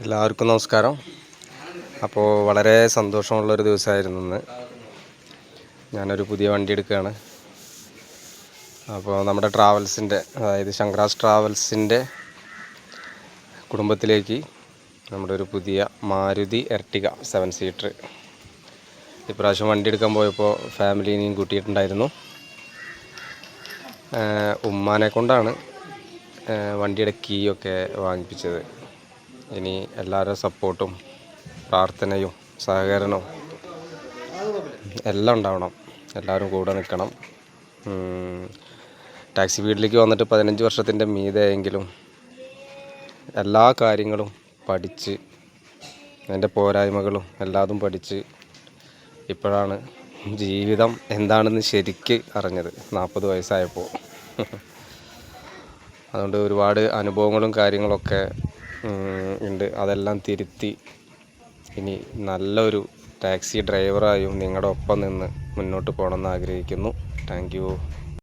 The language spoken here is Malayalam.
എല്ലാവർക്കും നമസ്കാരം. അപ്പോൾ വളരെ സന്തോഷമുള്ളൊരു ദിവസമായിരുന്നു ഇന്ന്. ഞാനൊരു പുതിയ വണ്ടി എടുക്കുകയാണ്. അപ്പോൾ നമ്മുടെ ട്രാവൽസിൻ്റെ, അതായത് ശങ്കരാസ് ട്രാവൽസിൻ്റെ കുടുംബത്തിലേക്ക് നമ്മുടെ ഒരു പുതിയ മാരുതി എർട്ടിഗ 7 സീറ്റർ ഇപ്രാവശ്യം വണ്ടി എടുക്കാൻ പോയപ്പോൾ ഫാമിലീനെയും കൂട്ടിയിട്ടുണ്ടായിരുന്നു. ഉമ്മാനെ കൊണ്ടാണ് വണ്ടിയുടെ കീ ഒക്കെ വാങ്ങിപ്പിച്ചത്. ഇനി എല്ലാവരുടെ സപ്പോർട്ടും പ്രാർത്ഥനയും സഹകരണവും എല്ലാം ഉണ്ടാവണം. എല്ലാവരും കൂടെ നിൽക്കണം. ടാക്സി ഫീൽഡിലേക്ക് വന്നിട്ട് 15 വർഷത്തിൻ്റെ മീതെയെങ്കിലും എല്ലാ കാര്യങ്ങളും പഠിച്ച് അതിൻ്റെ പോരായ്മകളും എല്ലാതും പഠിച്ച് ഇപ്പോഴാണ് ജീവിതം എന്താണെന്ന് ശരിക്ക് അറിഞ്ഞത് 40 വയസ്സായപ്പോൾ. അതുകൊണ്ട് ഒരുപാട് അനുഭവങ്ങളും കാര്യങ്ങളൊക്കെ ഉണ്ട്. അതെല്ലാം തിരുത്തി ഇനി നല്ലൊരു ടാക്സി ഡ്രൈവറായും നിങ്ങളുടെ ഒപ്പം നിന്ന് മുന്നോട്ട് പോകണമെന്ന് ആഗ്രഹിക്കുന്നു. Thank you.